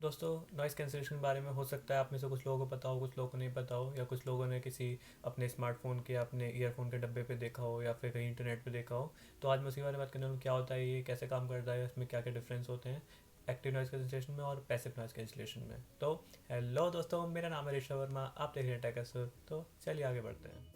दोस्तों, noise cancellation के बारे में हो सकता है आप में से कुछ लोगों को पता हो, कुछ लोगों को नहीं पता हो, या कुछ लोगों ने किसी अपने स्मार्टफ़ोन के अपने ईयरफ़ोन के डब्बे पे देखा हो या फिर कहीं इंटरनेट पे देखा हो। तो आज मैं उसी बारे में बात करने वाला हूँ, क्या होता है ये, कैसे काम करता है, इसमें क्या क्या डिफरेंस होते हैं एक्टिव नॉइज़ कैंसलेशन में और पैसिव नॉइज़ कैंसलेशन में। तो हेलो दोस्तों, मेरा नाम है ऋषभ वर्मा, आप देख रहे हैं टेक। तो चलिए आगे बढ़ते हैं।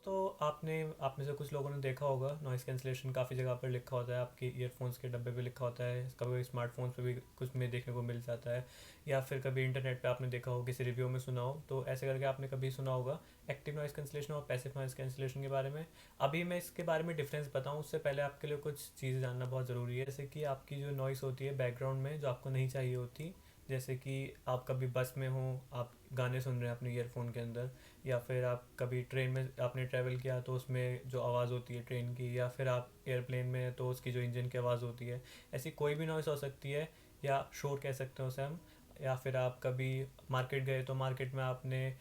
दोस्तों, आपने आप में से कुछ लोगों ने देखा होगा नॉइज़ कैंसलेशन काफ़ी जगह पर लिखा होता है, आपके ईयरफोन्स के डब्बे पे लिखा होता है, कभी कभी स्मार्टफोन्स पे भी कुछ में देखने को मिल जाता है, या फिर कभी इंटरनेट पे आपने देखा हो, किसी रिव्यू में सुना हो। तो ऐसे करके आपने कभी सुना होगा एक्टिव नॉइज़ कैंसलेशन और पैसिव नॉइज़ कैंसलेशन के बारे में। अभी मैं इसके बारे में डिफरेंस बताऊँ उससे पहले आपके लिए कुछ चीज़ें जानना बहुत ज़रूरी है, जैसे कि आपकी जो नॉइज़ होती है बैकग्राउंड में जो आपको नहीं चाहिए होती। जैसे कि आप कभी बस में हो, आप गाने सुन रहे हैं अपने ईयरफोन के अंदर, या फिर आप कभी ट्रेन में आपने ट्रैवल किया तो उसमें जो आवाज़ होती है ट्रेन की, या फिर आप एयरप्लेन में हैं तो उसकी जो इंजन की आवाज़ होती है, ऐसी कोई भी नॉइज़ हो सकती है, या शोर कह सकते हैं उसे हम। या फिर आप कभी मार्केट गए तो मार्केट में आपने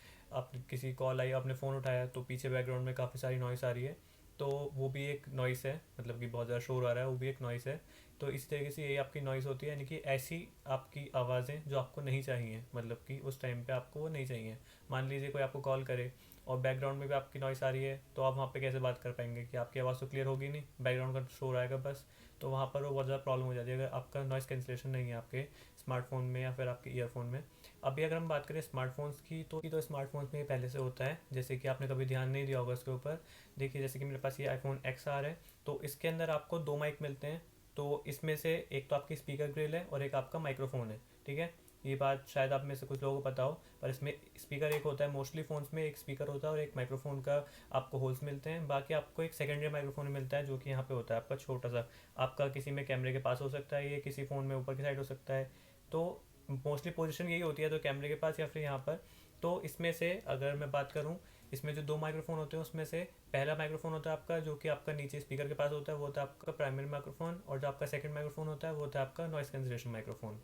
किसी कॉल आई, आपने फ़ोन उठाया तो पीछे बैकग्राउंड में काफ़ी सारी नॉइज़ आ रही है, तो वो भी एक नॉइस है, मतलब कि बहुत ज़्यादा शोर आ रहा है, वो भी एक नॉइस है। तो इस तरीके से ये आपकी नॉइस होती है, यानी कि ऐसी आपकी आवाज़ें जो आपको नहीं चाहिए, मतलब कि उस टाइम पे आपको वो नहीं चाहिए। मान लीजिए कोई आपको कॉल करे और बैकग्राउंड में भी आपकी नॉइस आ रही है, तो आप वहाँ पे कैसे बात कर पाएंगे, कि आपकी आवाज़ तो क्लियर होगी नहीं, बैकग्राउंड का शोर आएगा बस। तो वहाँ पर वो बहुत ज़्यादा प्रॉब्लम हो जाती है अगर आपका नॉइस कैंसलेशन नहीं है आपके स्मार्टफोन में या फिर आपके ईयरफोन में। अभी अगर हम बात करें स्मार्टफोन्स की, तो स्मार्टफोन्स में ये पहले से होता है, जैसे कि आपने कभी ध्यान नहीं दिया होगा इसके ऊपर। देखिए, जैसे कि मेरे पास ये आईफोन एक्स आर है, तो इसके अंदर आपको दो माइक मिलते हैं। तो इसमें से एक तो आपकी स्पीकर ग्रिल है और एक आपका माइक्रोफोन है, ठीक है। ये बात शायद आप में से कुछ लोगों को पता हो, पर इसमें स्पीकर एक होता है, मोस्टली फ़ोन्स में एक स्पीकर होता है और एक माइक्रोफोन का आपको होल्स मिलते हैं। बाकी आपको एक सेकेंडरी माइक्रोफोन मिलता है जो कि यहाँ पे होता है आपका छोटा सा, आपका किसी में कैमरे के पास हो सकता है, ये किसी फ़ोन में ऊपर की साइड हो सकता है। तो मोस्टली पोजीशन यही होती है, तो कैमरे के पास या फिर यहाँ पर। तो इसमें से अगर मैं बात करूँ, इसमें जो दो माइक्रोफोन होते हैं उसमें से पहला माइक्रोफोन होता है आपका जो कि आपका नीचे स्पीकर के पास होता है, वो होता है आपका प्राइमरी माइक्रोफोन, और जो आपका सेकंड माइक्रोफोन होता है वो होता है आपका नॉइस कैंसलेशन माइक्रोफोन,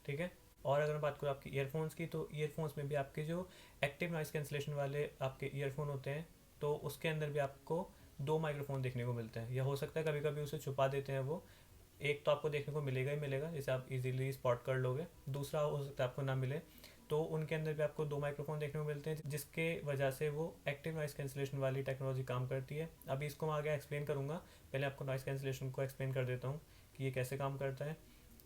ठीक है। और अगर मैं बात करूँ आपकी ईयरफोन्स की, तो ईयरफोन्स में भी आपके जो एक्टिव नॉइस कैंसलेशन वाले आपके ईयरफोन होते हैं, तो उसके अंदर भी आपको दो माइक्रोफोन देखने को मिलते हैं, या हो सकता है कभी कभी उसे छुपा देते हैं वो। एक तो आपको देखने को मिलेगा ही मिलेगा, जैसे आप इजीली स्पॉट कर लोगे, दूसरा हो सकता है आपको ना मिले। तो उनके अंदर भी आपको दो माइक्रोफोन देखने को मिलते हैं, जिसके वजह से वो एक्टिव नॉइस कैंसलेशन वाली टेक्नोलॉजी काम करती है। अभी इसको मैं आगे एक्सप्लेन करूँगा, पहले आपको नॉइस कैंसलेशन को एक्सप्लेन कर देता हूँ कि ये कैसे काम करता है।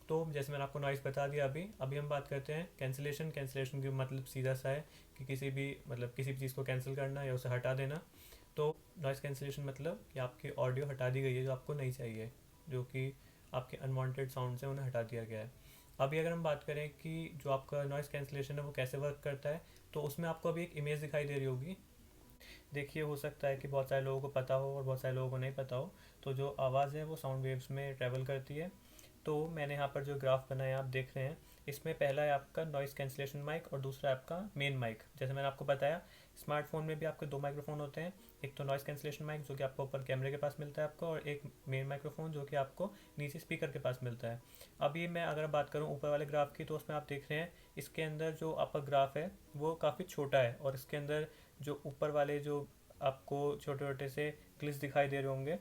तो जैसे मैंने आपको नॉइस बता दिया, अभी अभी हम बात करते हैं कैंसिलेशन। कैंसिलेशन की मतलब सीधा सा है कि किसी भी चीज़ को कैंसिल करना या उसे हटा देना। तो नॉइस कैंसिलेशन मतलब कि आपकी ऑडियो हटा दी गई है जो आपको नहीं चाहिए, जो कि आपके अनवांटेड साउंड से उन्हें हटा दिया गया है। अभी अगर हम बात करें कि जो आपका नॉइस कैंसिलेशन है वो कैसे वर्क करता है, तो उसमें आपको अभी एक इमेज दिखाई दे रही होगी। देखिए, हो सकता है कि बहुत सारे लोगों को पता हो और बहुत सारे लोगों को नहीं पता हो। तो जो आवाज़ है वो साउंड वेव्स में ट्रैवल करती है। तो मैंने यहाँ पर जो ग्राफ बनाया आप देख रहे हैं, इसमें पहला है आपका नॉइस कैंसलेशन माइक और दूसरा है आपका मेन माइक। जैसे मैंने आपको बताया, स्मार्टफोन में भी आपके दो माइक्रोफोन होते हैं, एक तो नॉइस कैंसलेशन माइक जो कि आपको ऊपर कैमरे के पास मिलता है आपको, और एक मेन माइक्रोफोन जो कि आपको नीचे स्पीकर के पास मिलता है। अभी मैं अगर बात करूँ ऊपर वाले ग्राफ की, तो उसमें आप देख रहे हैं इसके अंदर जो आपका ग्राफ है वो काफ़ी छोटा है, और इसके अंदर जो ऊपर वाले जो आपको छोटे छोटे से क्लिप्स दिखाई दे रहे होंगे,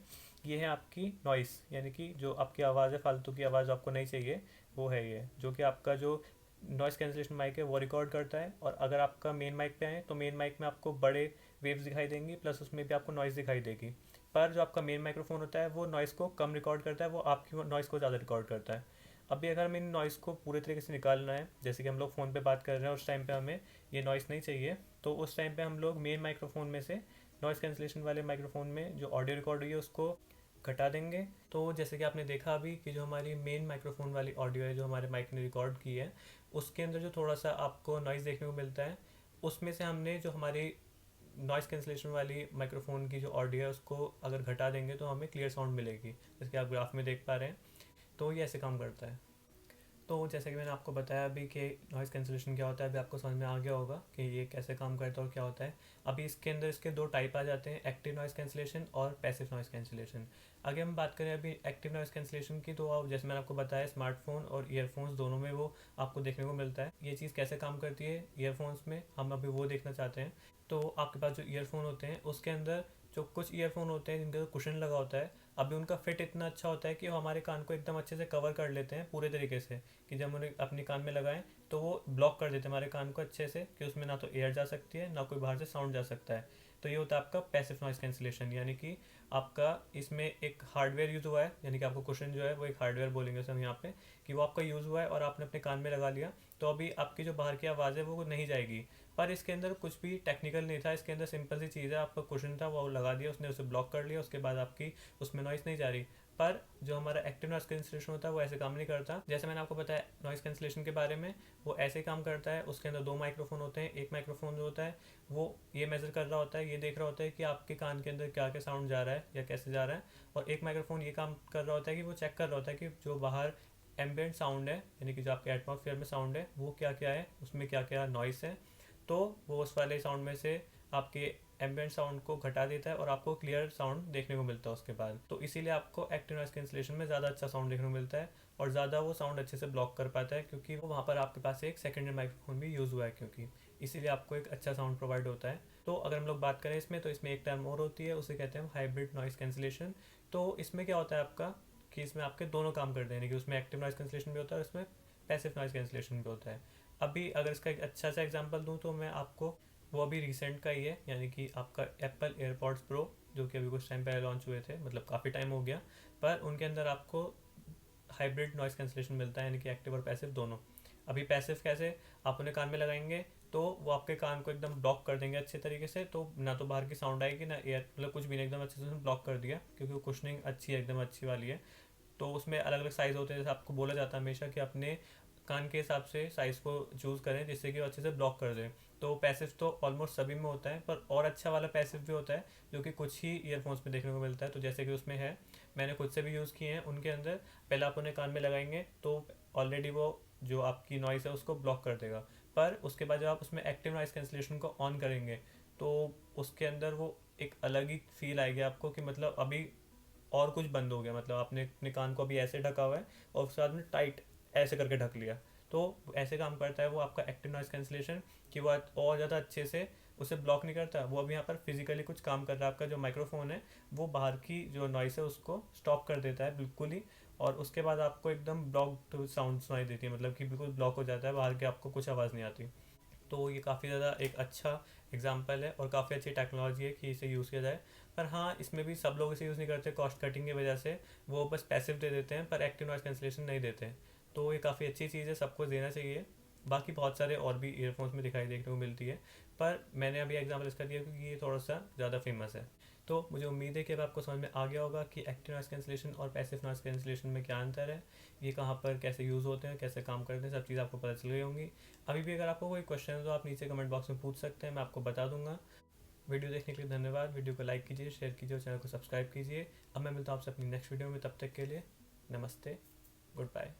ये है आपकी नॉइस, यानी कि जो आपकी आवाज़ है, फालतू की आवाज़ आपको नहीं चाहिए, वो है ये जो कि आपका जो नॉइस कैंसलेशन माइक है वो रिकॉर्ड करता है। और अगर आपका मेन माइक पे आए तो मेन माइक में आपको बड़े वेव्स दिखाई देंगी, प्लस उसमें भी आपको नॉइस दिखाई देगी। पर जो आपका मेन माइक्रोफोन होता है वो नॉइस को कम रिकॉर्ड करता है, वो आपकी नॉइस को ज़्यादा रिकॉर्ड करता है। अभी अगर हमें इन नॉइस को पूरे तरीके से निकालना है, जैसे कि हम लोग फ़ोन पे बात कर रहे हैं, उस टाइम पे हमें ये नॉइस नहीं चाहिए, तो उस टाइम पे हम लोग मेन माइक्रोफोन में से नॉइस कैंसलेशन वाले माइक्रोफोन में जो ऑडियो रिकॉर्ड हुई है उसको घटा देंगे। तो जैसे कि आपने देखा अभी कि जो हमारी मेन माइक्रोफोन वाली ऑडियो है जो हमारे माइक ने रिकॉर्ड की है, उसके अंदर जो थोड़ा सा आपको नॉइज़ देखने को मिलता है, उसमें से हमने जो हमारी नॉइस कैंसलेशन वाली माइक्रोफोन की जो ऑडियो है उसको अगर घटा देंगे तो हमें क्लियर साउंड मिलेगी, जैसे कि आप ग्राफ में देख पा रहे हैं। तो ये ऐसे काम करता है। तो जैसे कि मैंने आपको बताया अभी कि नॉइज़ कैंसिलेशन क्या होता है, अभी आपको समझ में आ गया होगा कि ये कैसे काम करता है और क्या होता है। अभी इसके अंदर इसके दो टाइप आ जाते हैं, एक्टिव नॉइज़ कैंसिलेशन और पैसिव नॉइज़ कैंसिलेशन। अगर हम बात करें अभी एक्टिव नॉइज़ कैंसिलेशन की, तो आप जैसे मैंने आपको बताया स्मार्टफोन और ईयरफोन्स दोनों में वो आपको देखने को मिलता है। ये चीज़ कैसे काम करती है ईयरफोन्स में, हम अभी वो देखना चाहते हैं। तो आपके पास जो ईयरफोन होते हैं उसके अंदर जो कुछ ईयरफोन होते हैं जिनका कुशन लगा होता है, अभी उनका फिट इतना अच्छा होता है कि वो हमारे कान को एकदम अच्छे से कवर कर लेते हैं पूरे तरीके से, कि जब उन्हें अपने कान में लगाएं तो वो ब्लॉक कर देते हैं हमारे कान को अच्छे से, कि उसमें ना तो एयर जा सकती है ना कोई बाहर से साउंड जा सकता है। तो ये होता है आपका पैसिव नॉइस कैंसिलेशन, यानी कि आपका इसमें एक हार्डवेयर यूज़ हुआ है, यानी कि आपको क्वेश्चन जो है वो एक हार्डवेयर बोलेंगे हम यहाँ पे, कि वो आपका यूज़ हुआ है और आपने अपने कान में लगा लिया, तो अभी आपकी जो बाहर की आवाज़ है वो नहीं जाएगी। पर इसके अंदर कुछ भी टेक्निकल नहीं था, इसके अंदर सिंपल सी चीज़ है, आपका क्वेश्चन था वो लगा दिया उसने, उसे ब्लॉक कर लिया, उसके बाद आपकी उसमें नॉइस नहीं जा रही। पर जो हमारा एक्टिव नॉइस कैंसिलेशन होता है वो ऐसे काम नहीं करता। जैसे मैंने आपको बताया नॉइस कैंसिलेशन के बारे में, वो ऐसे काम करता है। उसके अंदर दो माइक्रोफोन होते हैं, एक माइक्रोफोन जो होता है वो ये मेजर कर रहा होता है, ये देख रहा होता है कि आपके कान के अंदर क्या क्या साउंड जा रहा है या कैसे जा रहा है, और एक माइक्रोफोन ये काम कर रहा होता है कि वो चेक कर रहा होता है कि जो बाहर एम्बियंट साउंड है, यानी कि जो आपके एटमॉस्फेयर में साउंड है वो क्या क्या है, उसमें क्या क्या नॉइस है, तो वो उस वाले साउंड में से आपके एम्बियंट साउंड को घटा देता है और आपको क्लियर साउंड देखने को मिलता है उसके बाद। तो इसीलिए आपको एक्टिव नॉइस कैंसिलेशन में ज़्यादा अच्छा साउंड देखने को मिलता है और ज़्यादा वो साउंड अच्छे से ब्लॉक कर पाता है, क्योंकि वो वहाँ पर आपके पास एक सेकेंडरी माइक्रोफोन भी यूज़ हुआ है, क्योंकि इसीलिए आपको एक अच्छा साउंड प्रोवाइड होता है। तो अगर हम लोग बात करें इसमें, तो इसमें एक टर्म और होती है, उसे कहते हैं हाइब्रिड नॉइस कैंसिलेशन। तो इसमें क्या होता है आपका, कि इसमें आपके दोनों काम करते हैं, यानी कि उसमें एक्टिव नॉइस कैंसिलेशन भी होता है और उसमें पैसिव नॉइस कैंसिलेशन भी होता है। अभी अगर इसका एक अच्छा सा एग्जांपल दूं तो मैं आपको, वो अभी रिसेंट का ही है, यानी कि आपका एप्पल एयरपॉड्स प्रो, जो कि अभी कुछ टाइम पहले लॉन्च हुए थे, मतलब काफ़ी टाइम हो गया, पर उनके अंदर आपको हाइब्रिड नॉइस कैंसिलेशन मिलता है, यानी कि एक्टिव और पैसिव दोनों। अभी पैसिव कैसे, आप उन्हें कान में लगाएंगे तो वो आपके कान को एकदम ब्लॉक कर देंगे अच्छे तरीके से, तो ना तो बाहर की साउंड आएगी ना एयर, मतलब कुछ भी नहीं, एकदम अच्छे से ब्लॉक कर दिया, क्योंकि वो कुशनिंग अच्छी है, एकदम अच्छी वाली है। तो उसमें अलग अलग साइज़ होते हैं, जैसे आपको बोला जाता है हमेशा कि अपने कान के हिसाब से साइज़ को चूज़ करें जिससे कि वो अच्छे से ब्लॉक कर दें। तो पैसिव तो ऑलमोस्ट सभी में होता है, पर और अच्छा वाला पैसिव भी होता है जो कि कुछ ही ईयरफोन्स में देखने को मिलता है। तो जैसे कि उसमें है, मैंने खुद से भी यूज़ किए हैं, उनके अंदर पहले आप उन्हें कान में लगाएंगे तो ऑलरेडी वो जो आपकी नॉइज़ है उसको ब्लॉक कर देगा, पर उसके बाद जब आप उसमें एक्टिव नॉइज़ कैंसिलेशन को ऑन करेंगे तो उसके अंदर वो एक अलग ही फील आएगी आपको, कि मतलब अभी और कुछ बंद हो गया, मतलब आपने अपने कान को अभी ऐसे ढका हुआ है और उसके बाद में टाइट ऐसे करके ढक लिया, तो ऐसे काम करता है वो आपका एक्टिव नॉइस कैंसिलेशन, कि वो और ज़्यादा अच्छे से उसे ब्लॉक नहीं करता, वो अभी यहाँ पर फिजिकली कुछ काम कर रहा है, आपका जो माइक्रोफोन है वो बाहर की जो नॉइस है उसको स्टॉप कर देता है बिल्कुल ही, और उसके बाद आपको एकदम ब्लॉक साउंड सुनाई देती है, मतलब कि बिल्कुल ब्लॉक हो जाता है, बाहर के आपको कुछ आवाज़ नहीं आती। तो ये काफ़ी ज़्यादा एक अच्छा एग्जाम्पल है और काफ़ी अच्छी टेक्नोलॉजी है कि इसे यूज़ किया जाए। पर हाँ, इसमें भी सब लोग इसे यूज़ नहीं करते, कॉस्ट कटिंग की वजह से वो बस पैसिव दे देते हैं पर एक्टिव नॉइस कैंसिलेशन नहीं देते। तो ये काफ़ी अच्छी चीज़ है, सबको देना चाहिए। बाकी बहुत सारे और भी ईयरफोन्स में दिखाई देखने को मिलती है, पर मैंने अभी एग्जाम्पल इसका दिया क्योंकि ये थोड़ा सा ज़्यादा फेमस है। तो मुझे उम्मीद है कि अब आपको समझ में आ गया होगा कि एक्टिव नॉइस कैंसिलेशन और पैसिव नॉइस कैंसिलेशन में क्या अंतर है, ये कहाँ पर कैसे यूज़ होते हैं, कैसे काम करते हैं, सब चीज़ आपको पता चल गई होंगी। अभी भी अगर आपको कोई क्वेश्चन है तो आप नीचे कमेंट बॉक्स में पूछ सकते हैं, मैं आपको बता दूंगा। वीडियो देखने के लिए धन्यवाद। वीडियो को लाइक कीजिए, शेयर कीजिए और चैनल को सब्सक्राइब कीजिए। अब मैं मिलता हूँ आपसे अपनी नेक्स्ट वीडियो में, तब तक के लिए नमस्ते, गुड बाय।